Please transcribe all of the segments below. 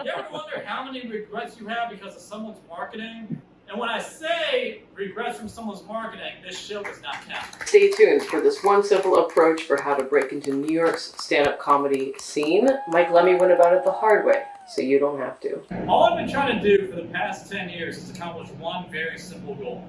You ever wonder how many regrets you have because of someone's marketing? And when I say regrets from someone's marketing, this show does not count. Stay tuned for this one simple approach for how to break into New York's stand-up comedy scene. Mike Lemme went about it the hard way, so you don't have to. All I've been trying to do for the past 10 years is accomplish one very simple goal.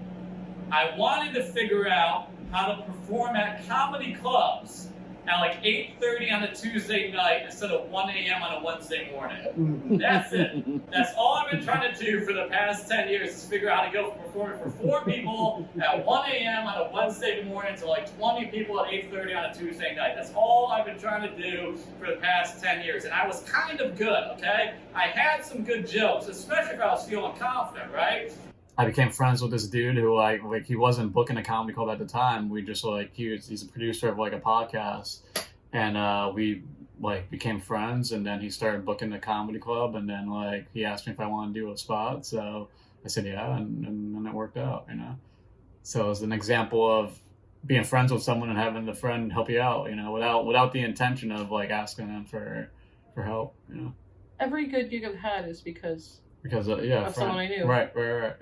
I wanted to figure out how to perform at comedy clubs at like 8:30 on a Tuesday night instead of 1 a.m. on a Wednesday morning. That's it. That's all I've been trying to do for the past 10 years is figure out how to go from performing for 4 people at 1 a.m. on a Wednesday morning to like 20 people at 8:30 on a Tuesday night. That's all I've been trying to do for the past 10 years. And I was kind of good, okay? I had some good jokes, especially if I was feeling confident, right? I became friends with this dude who like he wasn't booking a comedy club at the time. We just he's a producer of like a podcast, and we like became friends. And then he started booking the comedy club, and then like he asked me if I wanted to do a spot. So I said yeah, and then it worked out, you know. So it's an example of being friends with someone and having the friend help you out, you know, without the intention of like asking them for help, you know. Every good gig I've had is because of someone I knew. Right,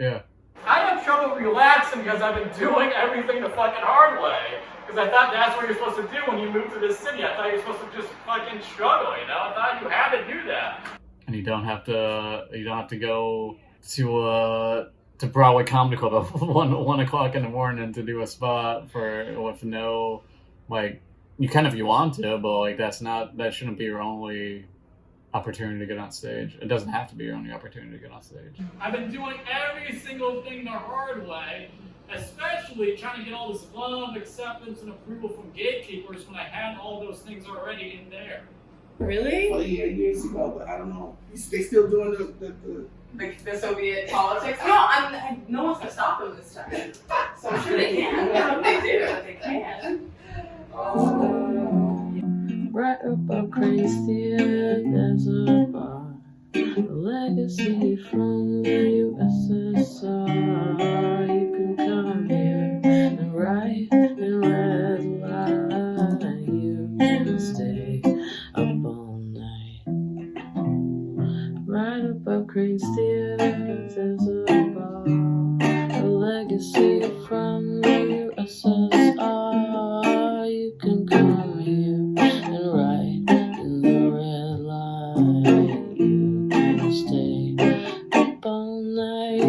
yeah. I have trouble relaxing because I've been doing everything the fucking hard way. Because I thought that's what you're supposed to do when you move to this city. I thought you were supposed to just fucking struggle, you know? I thought you had to do that. And you don't have to go to Broadway Comedy Club at 1 o'clock in the morning to do a spot with no, like, you can if you want to, but like that shouldn't be your only opportunity to get on stage. It doesn't have to be your only opportunity to get on stage. I've been doing every single thing the hard way, especially trying to get all this love, acceptance, and approval from gatekeepers when I had all those things already in there. Really? Well, yeah, years ago, but I don't know. They still doing The Soviet politics? No one's gonna stop them this time. So I'm sure they can. I don't know if they do, but they can. Right above Kraine Theatre, there's a bar, a legacy from the USSR. You can come here and write in red line. You can stay up all night. Right above Kraine Theatre, there's a bar, a legacy from the USSR. You can come here and ride in the red light. You can stay up all night.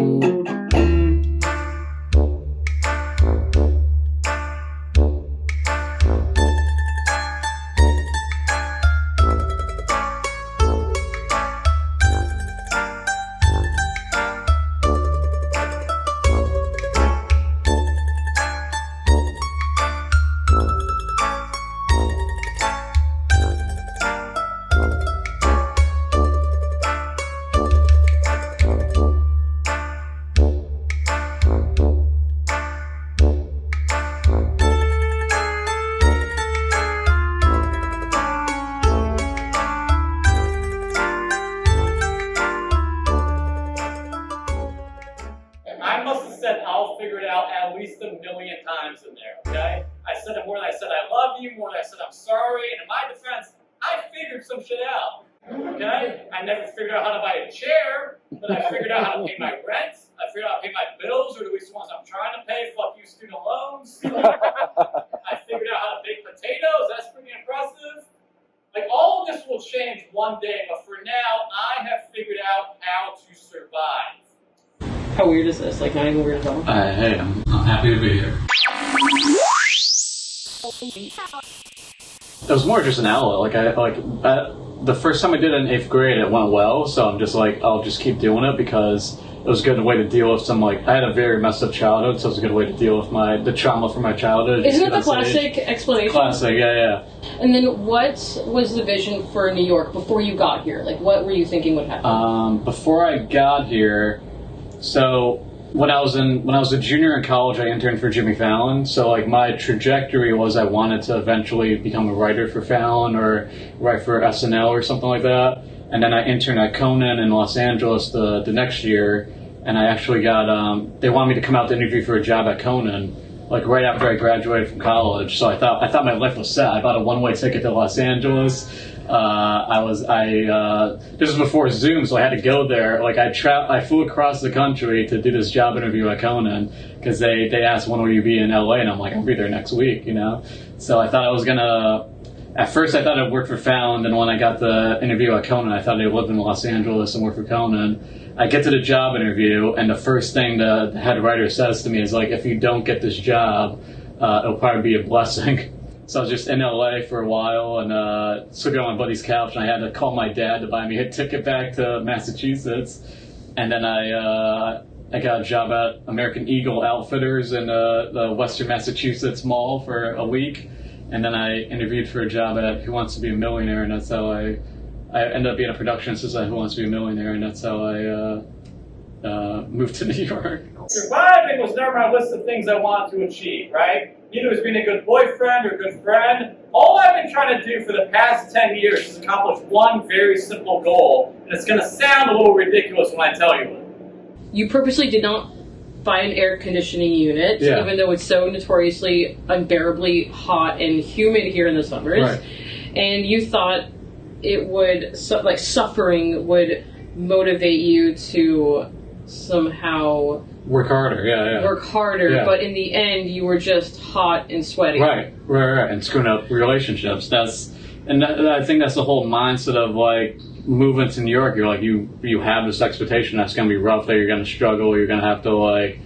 I must have said I'll figure it out at least 1 million times in there, okay? I said it more than I said I love you, more than I said I'm sorry, and in my defense, I figured some shit out, okay? I never figured out how to buy a chair, but I figured out how to pay my rent, I figured out how to pay my bills, or at least the ones I'm trying to pay, fuck you student loans. I figured out how to bake potatoes, that's pretty impressive. Like, all of this will change one day, but for now, I have figured out how to survive. How weird is this? Like, not even weird at all? Hey, I'm happy to be here. It was more just an outlet. The first time I did it in 8th grade, it went well, so I'm just like, I'll just keep doing it because it was a good way to deal with some, like, I had a very messed up childhood, so it was a good way to deal with the trauma from my childhood. Isn't that the classic explanation? Classic, yeah. And then what was the vision for New York before you got here? Like, what were you thinking would happen? Before I got here, so when I was a junior in college, I interned for Jimmy Fallon. So like my trajectory was I wanted to eventually become a writer for Fallon or write for SNL or something like that. And then I interned at Conan in Los Angeles the next year, and I actually got they wanted me to come out to interview for a job at Conan. like right after I graduated from college. So I thought my life was set. I bought a one-way ticket to Los Angeles. This was before Zoom, so I had to go there. Like I flew across the country to do this job interview at Conan because they asked when will you be in LA, and I'm like, I'll be there next week, you know. So I thought I was gonna. At first, I thought I'd work for Fallon, and when I got the interview at Conan, I thought I'd live in Los Angeles and work for Conan. I get to the job interview, and the first thing the head writer says to me is like, if you don't get this job, it'll probably be a blessing. So I was just in LA for a while and sleeping on my buddy's couch, and I had to call my dad to buy me a ticket back to Massachusetts. And then I got a job at American Eagle Outfitters in the Western Massachusetts Mall for a week. And then I interviewed for a job at Who Wants to Be a Millionaire, and that's how I ended up being a production assistant at Who Wants to Be a Millionaire, and that's how I moved to New York. Surviving was never my list of things I wanted to achieve, right? Either as being a good boyfriend or a good friend. All I've been trying to do for the past 10 years is accomplish one very simple goal, and it's going to sound a little ridiculous when I tell you it. You purposely did not buy an air conditioning unit, even though it's so notoriously unbearably hot and humid here in the summers. Right. And you thought it would, suffering would motivate you to somehow work harder, work harder, Yeah. but in the end you were just hot and sweaty. Right, and screwing up relationships. I think that's the whole mindset of like moving to New York. You're like you have this expectation that's going to be rough, that you're going to struggle, you're going to have to like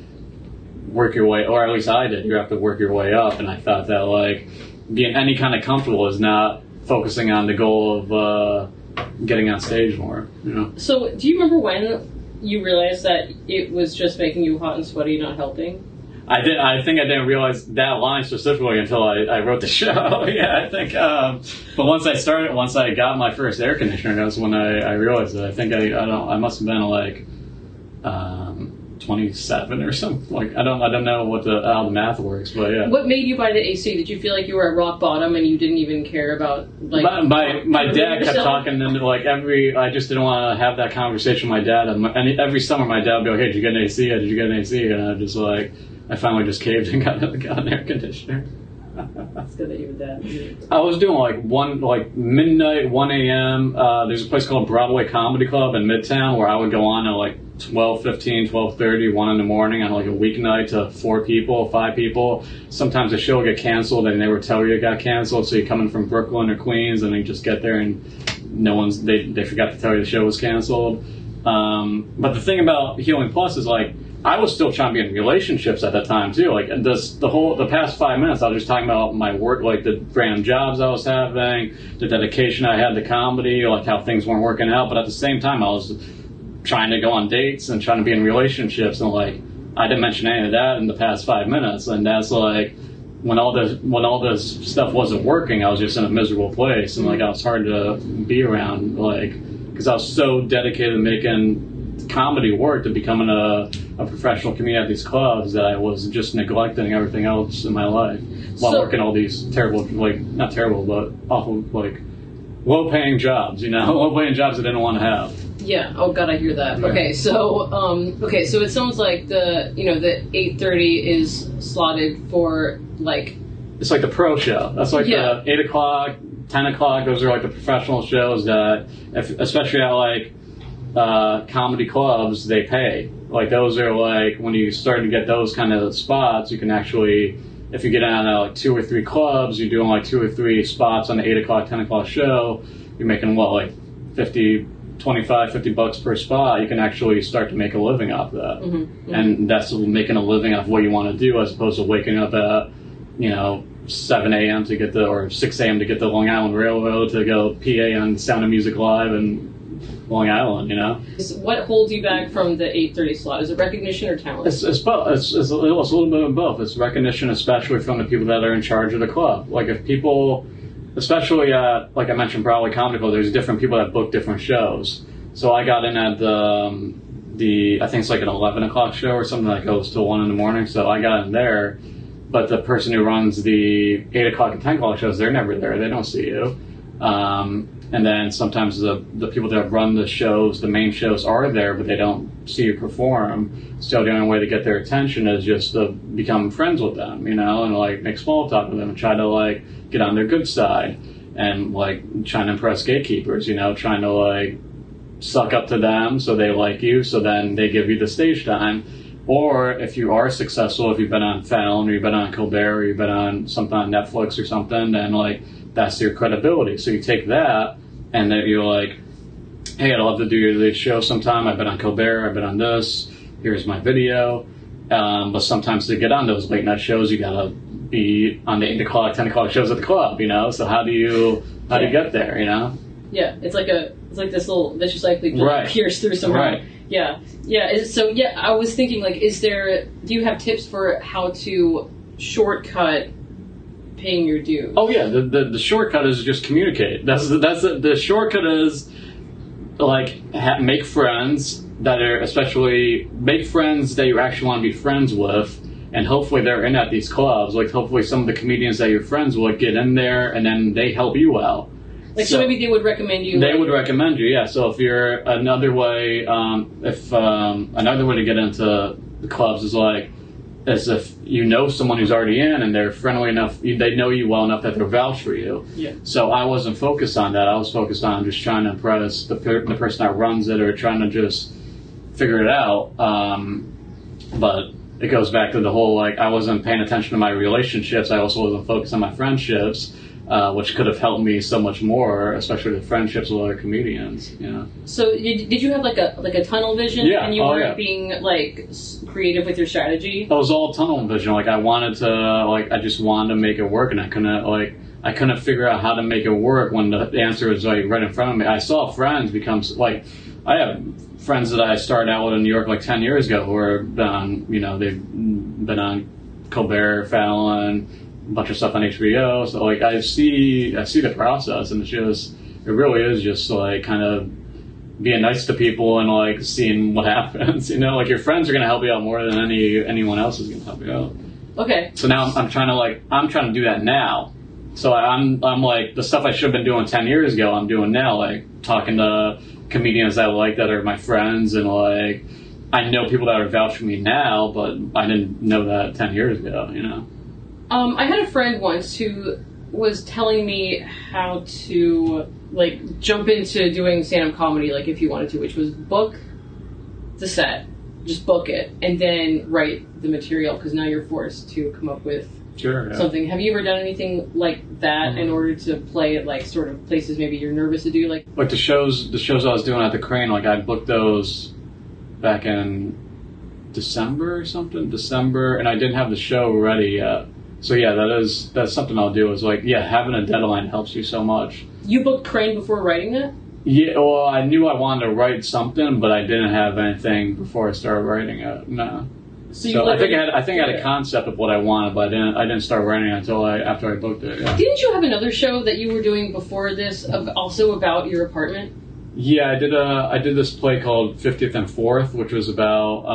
work your way, or at least I did. You have to work your way up, and I thought that like being any kind of comfortable is not focusing on the goal of getting on stage more. You know. So, do you remember when you realized that it was just making you hot and sweaty, not helping? I think I didn't realize that line specifically until I wrote the show. Yeah, I think. But once I got my first air conditioner, that's when I realized it. I think I must have been like 27 or something. Like I don't know how the math works, but yeah. What made you buy the AC? Did you feel like you were at rock bottom and you didn't even care about like? My dad kept talking, and like I just didn't want to have that conversation with my dad. And every summer my dad would be like, "Hey, did you get an AC? Did you get an AC?" And I just like. I finally just caved and got an air conditioner. It's good that you were dad. I was doing like midnight, 1 a.m. There's a place called Broadway Comedy Club in Midtown where I would go on at like 12:15, 12:30, 1 in the morning on like a weeknight to 4 people, 5 people. Sometimes the show would get canceled and they would tell you it got canceled. So you're coming from Brooklyn or Queens and you just get there and they forgot to tell you the show was canceled. But the thing about Healing Plus is like, I was still trying to be in relationships at that time too. Like the past 5 minutes, I was just talking about my work, like the random jobs I was having, the dedication I had to comedy, like how things weren't working out. But at the same time, I was trying to go on dates and trying to be in relationships, and like I didn't mention any of that in the past 5 minutes. And that's like when all this stuff wasn't working, I was just in a miserable place, and like I was hard to be around, like because I was so dedicated to making comedy work, to becoming a professional comedian at these clubs, that I was just neglecting everything else in my life while working all these terrible, like not terrible, but awful, like low-paying jobs. You know, low-paying jobs I didn't want to have. Yeah. Oh God, I hear that. Yeah. Okay, so it sounds like the 8:30 is slotted for like. It's like the pro show. That's like the 8 o'clock, 10 o'clock. Those are like the professional shows that, especially at like. Comedy clubs, they pay. Like those are like when you start to get those kind of spots, you can actually, if you get on like 2 or 3 clubs, you're doing like 2 or 3 spots on the 8 o'clock, 10 o'clock show, you're making like $50 per spot. You can actually start to make a living off that. Mm-hmm. And that's making a living off what you want to do, as opposed to waking up at 7 a.m. to get or 6 a.m. to get the Long Island Railroad to go PA on Sound of Music Live and Long Island, What holds you back from the 8:30 slot? Is it recognition or talent? It's both. It's a little bit of both. It's recognition, especially from the people that are in charge of the club. Like if people, especially like I mentioned, Broadway Comedy Club, there's different people that book different shows. So I got in at the I think it's like an 11 o'clock show or something that goes till 1 in the morning. So I got in there, but the person who runs the 8 o'clock and 10 o'clock shows, they're never there. They don't see you. And then sometimes the people that run the shows, the main shows, are there, but they don't see you perform. So the only way to get their attention is just to become friends with them, you know, and like make small talk with them and try to like get on their good side and like trying to impress gatekeepers, you know, trying to like suck up to them so they like you, so then they give you the stage time. Or if you are successful, if you've been on Fallon or you've been on Colbert or you've been on something on Netflix or something, then like that's your credibility. So you take that and then you're like, hey, I'd love to do your show sometime. I've been on Colbert, I've been on this, here's my video. But sometimes to get on those late night shows, you gotta be on the 8 o'clock, 10 o'clock shows at the club, you know? So how do you get there, you know? Yeah, it's like this little vicious cycle right. pierce through somehow. Right. Yeah. So I was thinking, like, do you have tips for how to shortcut paying your dues? Oh yeah, the shortcut is just communicate. That's the shortcut is like make friends that are make friends that you actually want to be friends with, and hopefully they're in at these clubs. Like hopefully some of the comedians that you're friends with get in there, and then they help you out. Like so maybe they would recommend you. They would recommend you, yeah. So if you're another way, another way to get into the clubs is like as if you know someone who's already in and they're friendly enough, they know you well enough that they'll vouch for you. Yeah. So I wasn't focused on that. I was focused on just trying to impress the person that runs it or trying to just figure it out. But it goes back to the whole, like, I wasn't paying attention to my relationships. I also wasn't focused on my friendships, which could have helped me so much more, especially the friendships with other comedians, you know. So did you have like a tunnel vision? Yeah. And you weren't being like creative with your strategy? It was all tunnel vision. Like I just wanted to make it work, and I couldn't figure out how to make it work when the answer was like right in front of me. I saw friends become like, I have friends that I started out with in New York like 10 years ago who are on, you know, they've been on Colbert, Fallon, a bunch of stuff on HBO. So like I see the process, and it really is just like kind of being nice to people and like seeing what happens. You know, like your friends are gonna help you out more than anyone else is gonna help you out. Okay. So now I'm trying to do that now. So I'm like the stuff I should have been doing 10 years ago, I'm doing now, like talking to comedians I like that are my friends, and like I know people that are vouch for me now, but I didn't know that 10 years ago, you know. I had a friend once who was telling me how to like jump into doing stand-up comedy, like if you wanted to, which was book the set, just book it, and then write the material, because now you're forced to come up with something. Have you ever done anything like that in order to play at like sort of places maybe you're nervous to do? Like the shows I was doing at the Kraine, like I booked those back in December or something, and I didn't have the show ready yet. So yeah, that's something I'll do, is like, yeah, having a deadline helps you so much. You booked Kraine before writing that? Yeah, well, I knew I wanted to write something, but I didn't have anything before I started writing it. No. So I think I had a concept of what I wanted, but I didn't start writing it until after I booked it. Yeah. Didn't you have another show that you were doing before this, also about your apartment? Yeah, I did this play called 50th and 4th, which was about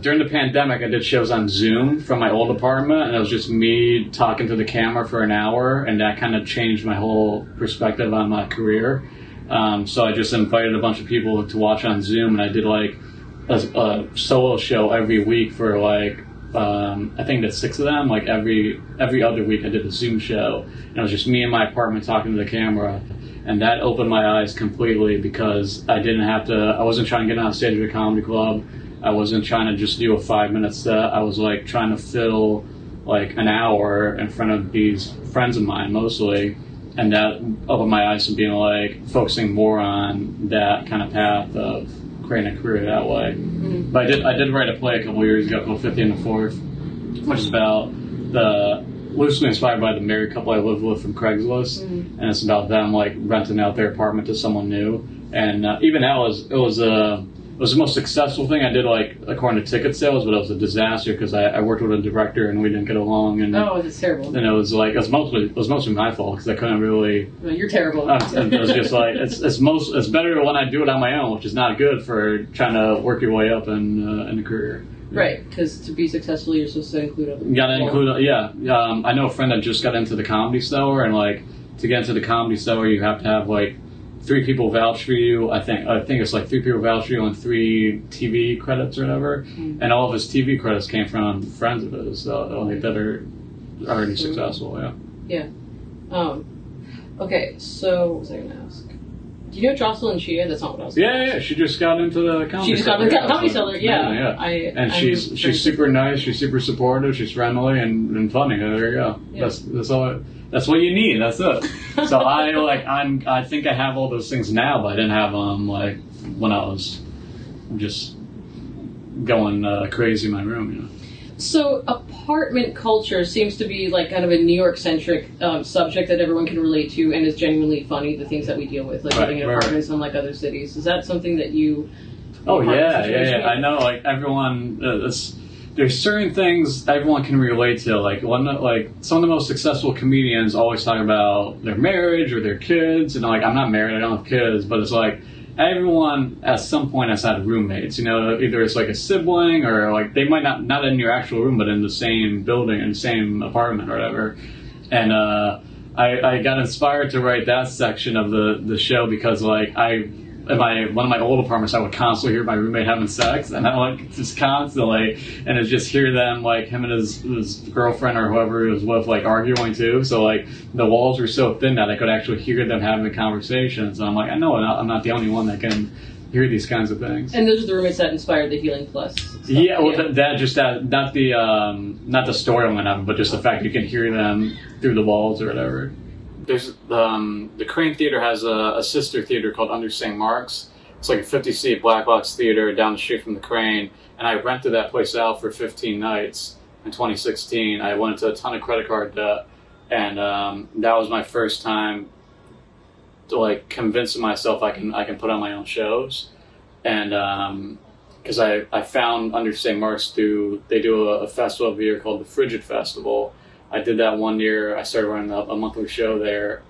during the pandemic. I did shows on Zoom from my old apartment, and it was just me talking to the camera for an hour, and that kind of changed my whole perspective on my career. So I just invited a bunch of people to watch on Zoom, and I did like a solo show every week for like I think that's 6 of them. Like every other week I did a Zoom show, and it was just me in my apartment talking to the camera, and that opened my eyes completely, because I wasn't trying to get on stage at a comedy club. I wasn't trying to just do a 5-minute set. I was like trying to fill like an hour in front of these friends of mine mostly, and that opened my eyes to being like focusing more on that kind of path of creating a career that way. Mm-hmm. But I did write a play a couple years ago called 50 and the 4th, which is about loosely inspired by the married couple I lived with from Craigslist, and it's about them like renting out their apartment to someone new. And even that was the most successful thing I did, like according to ticket sales, but it was a disaster because I worked with a director and we didn't get along. And it's terrible. And it was mostly my fault because I couldn't really. Well, you're terrible. It was just like it's better when I do it on my own, which is not good for trying to work your way up in a career. Right, because to be successful, you're supposed to include other people. You gotta include, yeah. I know a friend that just got into the Comedy Store, and like to get into the Comedy Cellar, you have to have like 3 people vouch for you. I think it's like 3 people vouch for you and 3 TV credits or whatever. Mm-hmm. And all of his TV credits came from friends of his that are already successful. Yeah. Yeah. Okay. So what was I gonna ask? Do you know Jocelyn Chia? That's not what I was. Yeah. She just got into the Comedy Cellar. She just got into the Comedy Cellar. Yeah. And she's super nice. She's super supportive. She's friendly and funny. There you go. Yeah. That's all. That's what you need. That's it. So I think I have all those things now, but I didn't have them like when I was just going crazy in my room. You know. So apartment culture seems to be like kind of a New York centric subject that everyone can relate to and is genuinely funny. The things that we deal with, like living in apartments unlike other cities. Is that something that you? Oh yeah. I know. Like everyone. There's certain things everyone can relate to. Like some of the most successful comedians always talk about their marriage or their kids. And like, I'm not married, I don't have kids, but it's like everyone at some point has had roommates. You know, either it's like a sibling or like they might not in your actual room, but in the same building, in the same apartment or whatever. And I got inspired to write that section of the show because like in one of my old apartments, I would constantly hear my roommate having sex, and I like just constantly, and it's just hear them like him and his girlfriend or whoever he was with like arguing too. So like the walls were so thin that I could actually hear them having conversations. And I'm like, I know I'm not the only one that can hear these kinds of things. And those are the roommates that inspired the Healing Plus stuff. Yeah, well, not the storyline of it, but just the fact you can hear them through the walls or whatever. There's the Kraine Theatre has a sister theater called Under St. Mark's. It's like a 50-seat black box theater down the street from the Kraine, and I rented that place out for 15 nights in 2016. I went into a ton of credit card debt, and that was my first time to like convincing myself I can put on my own shows, and because I found Under St. Mark's they do a festival every year called the Frigid Festival. I did that one year. I started running a monthly show there,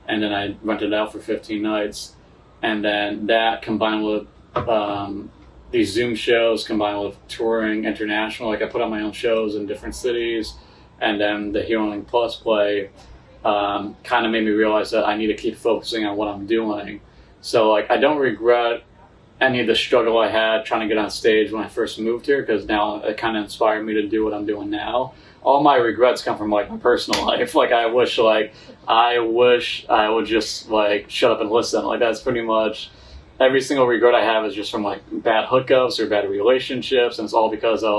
and then I rented it out for 15 nights. And then that combined with these Zoom shows, combined with touring international, like I put on my own shows in different cities, and then the Healing Plus play kind of made me realize that I need to keep focusing on what I'm doing. So like I don't regret any of the struggle I had trying to get on stage when I first moved here, because now it kind of inspired me to do what I'm doing now. All my regrets come from like my personal life. Like I wish I would just like shut up and listen. Like that's pretty much every single regret I have is just from like bad hookups or bad relationships, and it's all because I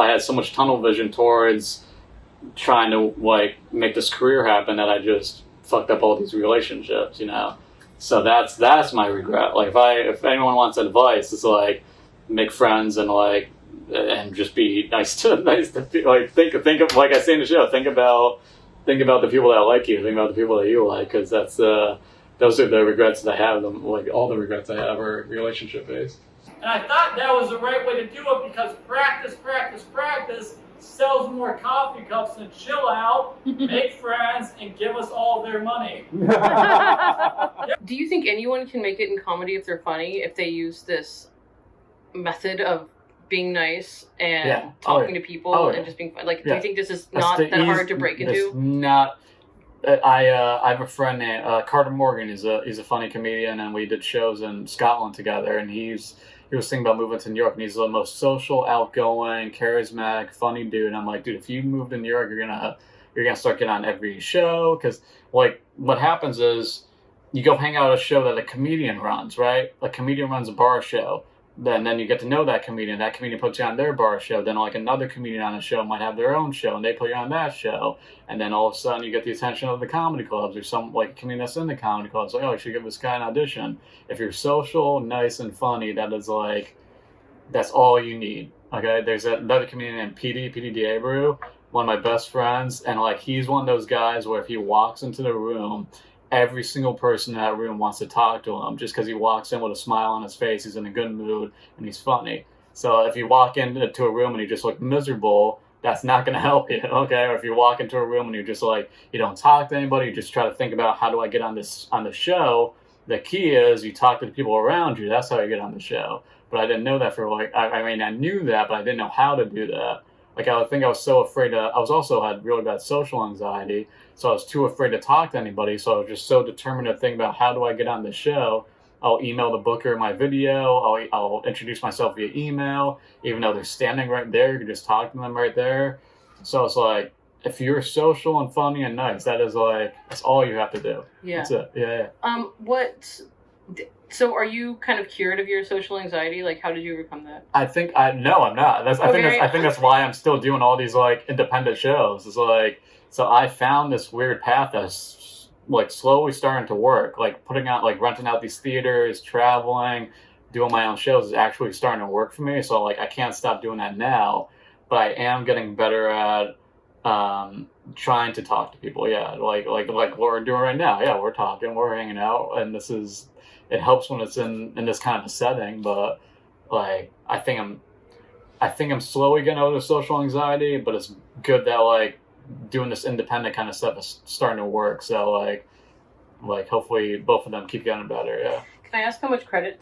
had so much tunnel vision towards trying to like make this career happen that I just fucked up all these relationships, you know. So that's my regret. Like if anyone wants advice, it's like make friends and just be nice to like think of, like I say in the show, think about the people that like you, think about the people that you like, because that's those are the regrets that I have. Like all the regrets I have are relationship based. And I thought that was the right way to do it, because practice sells more coffee cups than chill out, make friends, and give us all their money. Do you think anyone can make it in comedy if they're funny, if they use this method of being nice and talking to people and just being fun? Like, do you think this is not that hard to break into? It's not. I have a friend named Carter Morgan. He's a funny comedian, and we did shows in Scotland together. And he was thinking about moving to New York, and he's the most social, outgoing, charismatic, funny dude. And I'm like, dude, if you move to New York, you're gonna start getting on every show, because like what happens is you go hang out at a show that a comedian runs, right? A comedian runs a bar show. Then you get to know that comedian. That comedian puts you on their bar show. Then like another comedian on a show might have their own show, and they put you on that show. And then all of a sudden you get the attention of the comedy clubs, or some like a comedian that's in the comedy clubs. Like, oh, you should give this guy an audition. If you're social, nice, and funny, that's all you need. Okay, there's another comedian named PD Diabru, one of my best friends, and like he's one of those guys where if he walks into the room, every single person in that room wants to talk to him, just because he walks in with a smile on his face, he's in a good mood, and he's funny. So if you walk into a room and you just look miserable, that's not going to help you, okay? Or if you walk into a room and you're just like, you don't talk to anybody, you just try to think about how do I get on the show, the key is you talk to the people around you. That's how you get on the show. But I didn't know that for like, I mean, I knew that, but I didn't know how to do that. Like, I think I was so afraid I was also had really bad social anxiety, so I was too afraid to talk to anybody. So I was just so determined to think about how do I get on the show. I'll email the booker my video. I'll introduce myself via email, even though they're standing right there. You can just talk to them right there. So it's like, if you're social and funny and nice, that's all you have to do. Yeah. That's it. Yeah. So are you kind of cured of your social anxiety? Like, how did you overcome that? No, I'm not. I think that's why I'm still doing all these like independent shows. It's like, so I found this weird path that's like slowly starting to work. Like putting out, like renting out these theaters, traveling, doing my own shows is actually starting to work for me. So like, I can't stop doing that now, but I am getting better at trying to talk to people. Yeah, like what we're doing right now. Yeah, we're talking, we're hanging out, and it helps when it's in this kind of a setting. But like, I think I'm slowly getting over the social anxiety, but it's good that like doing this independent kind of stuff is starting to work. So like hopefully both of them keep getting better. Yeah. Can I ask how much card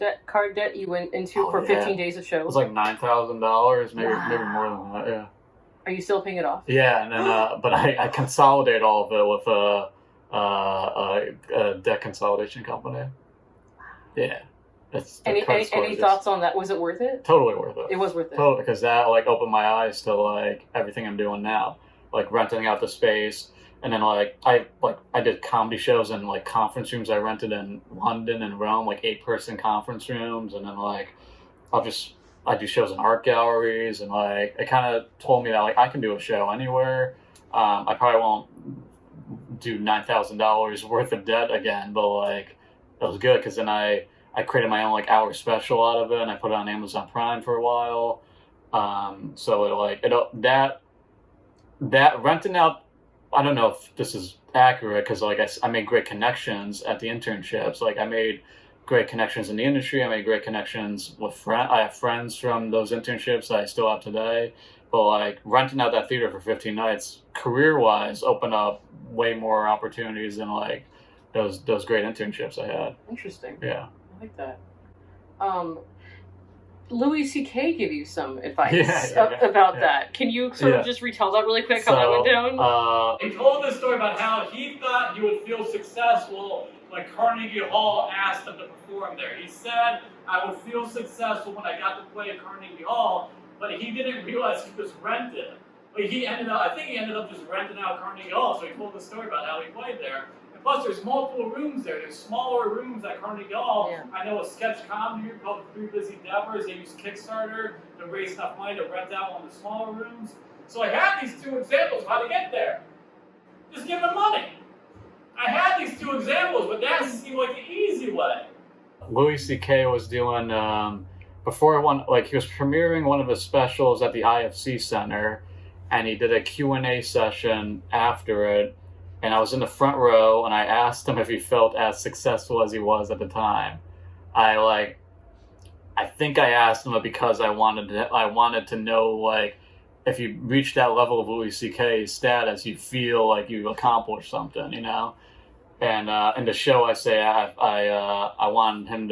debt you went into for 15 days of shows? It was like $9,000, maybe more than that. Yeah. Are you still paying it off? Yeah, and then but I consolidate all of it with a debt consolidation company. Yeah. Any thoughts on that? Was it worth it? Totally worth it. It was worth it. Totally, because that like opened my eyes to like everything I'm doing now, like renting out the space, and then I did comedy shows in like conference rooms I rented in London and Rome, like 8-person conference rooms, and then like I do shows in art galleries, and like it kind of told me that like I can do a show anywhere. I probably won't do $9,000 worth of debt again, but like it was good because then I created my own like hour special out of it, and I put it on Amazon Prime for a while. So that renting out, I don't know if this is accurate because like I made great connections at the internships. Like I made great connections in the industry. I made great connections with friends. I have friends from those internships that I still have today. But like renting out that theater for 15 nights, career-wise, opened up way more opportunities than like those great internships I had. Interesting. Yeah. I like that. Louis C.K. give you some advice about that. Can you sort of just retell that really quick, how that went down? He told this story about how he thought he would feel successful when Carnegie Hall asked him to perform there. He said, I would feel successful when I got to play at Carnegie Hall, but he didn't realize he was rented. Like I think he ended up just renting out Carnegie Hall, so he told the story about how he played there. Plus, there's multiple rooms there. There's smaller rooms at Carnegie Hall. Yeah. I know a sketch comedy group called Three Busy Devers. They use Kickstarter to raise enough money to rent out one of the smaller rooms. So I had these two examples of how to get there. Just give them money. I had these two examples, but that seemed like the easy way. Louis C.K. was doing, before one, like he was premiering one of his specials at the IFC Center, and he did a Q&A session after it. And I was in the front row, and I asked him if he felt as successful as he was at the time. I think I asked him because I wanted to know like if you reach that level of Louis C.K.'s status, you feel like you've accomplished something, you know. And in the show, I say I wanted him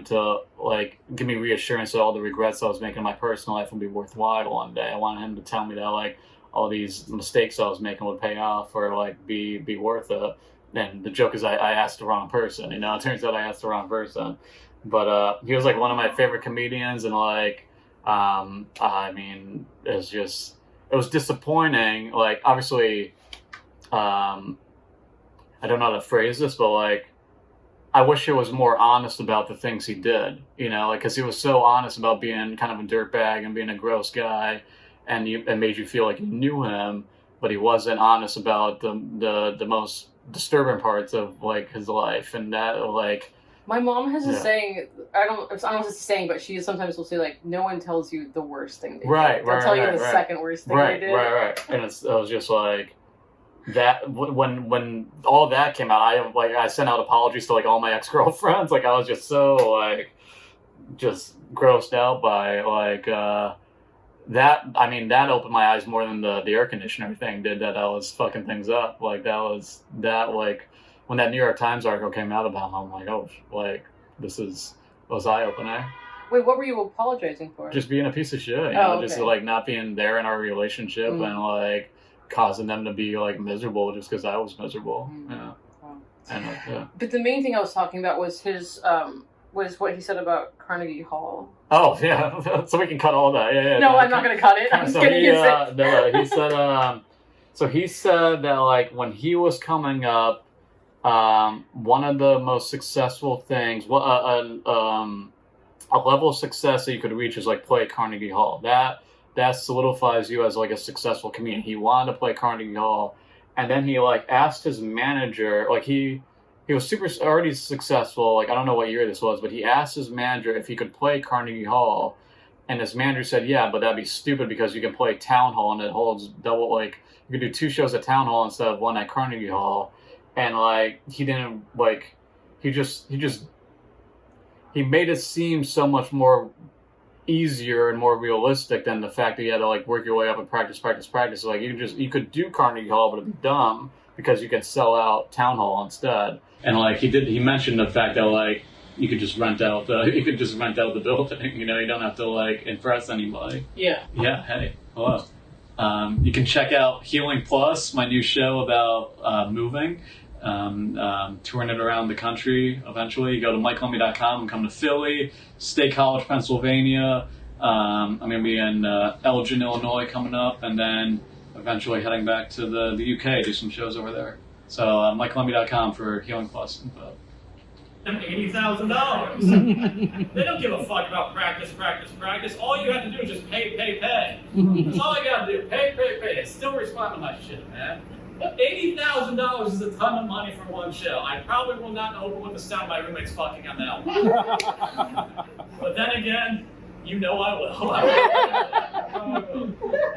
to like give me reassurance that all the regrets I was making in my personal life would be worthwhile one day. I wanted him to tell me that like all these mistakes I was making would pay off or like be worth it. And the joke is I asked the wrong person, you know. It turns out I asked the wrong person. But he was like one of my favorite comedians, and like I mean, it was disappointing. Like obviously I don't know how to phrase this, but like I wish he was more honest about the things he did, you know, like because he was so honest about being kind of a dirtbag and being a gross guy. And it made you feel like you knew him, but he wasn't honest about the most disturbing parts of like his life, and that like. My mom has a saying. I don't know if it's a saying, but she sometimes will say like, "No one tells you the worst thing they did. They'll tell you the second worst thing they did." Right. And it was just like that when all that came out. I sent out apologies to like all my ex-girlfriends. Like I was just so like just grossed out by like. That opened my eyes more than the air conditioner thing did. That I was fucking things up. Like like when that New York Times article came out about him, I'm like, oh, like it was eye opening. Wait, what were you apologizing for? Just being a piece of shit, you know, okay. just like not being there in our relationship and like causing them to be like miserable just because I was miserable. Yeah. Wow. And yeah. But the main thing I was talking about was his was what he said about Carnegie Hall. Oh yeah, so we can cut all that. Yeah. No, I'm not gonna cut it. I'm just gonna use it. No, he said. So he said that like when he was coming up, one of the most successful things, a level of success that you could reach is like play at Carnegie Hall. That solidifies you as like a successful comedian. He wanted to play Carnegie Hall, and then he like asked his manager, like he was already successful. Like I don't know what year this was, but he asked his manager if he could play Carnegie Hall, and his manager said, "Yeah, but that'd be stupid because you can play Town Hall and it holds double. Like you could do 2 shows at Town Hall instead of 1 at Carnegie Hall." And like he didn't like he made it seem so much more easier and more realistic than the fact that you had to like work your way up and practice. Like you could do Carnegie Hall, but it'd be dumb because you can sell out Town Hall instead. And like he mentioned the fact that like you could just rent out the building. You know, you don't have to like impress anybody. Yeah. Yeah. Hey. Hello. You can check out Healing Plus, my new show about moving. Touring it around the country eventually. You go to MikeLemme.com and come to Philly, State College, Pennsylvania. I'm going to be in Elgin, Illinois coming up, and then eventually heading back to the UK, do some shows over there. So MikeLemme.com for Healing Plus info. $80,000. They don't give a fuck about practice. All you have to do is just pay. That's all you gotta do. Pay. And still respond to my shit, man. $80,000 is a ton of money for one show. I probably will not open with the sound my roommate's fucking on that one. But then again, you know I will.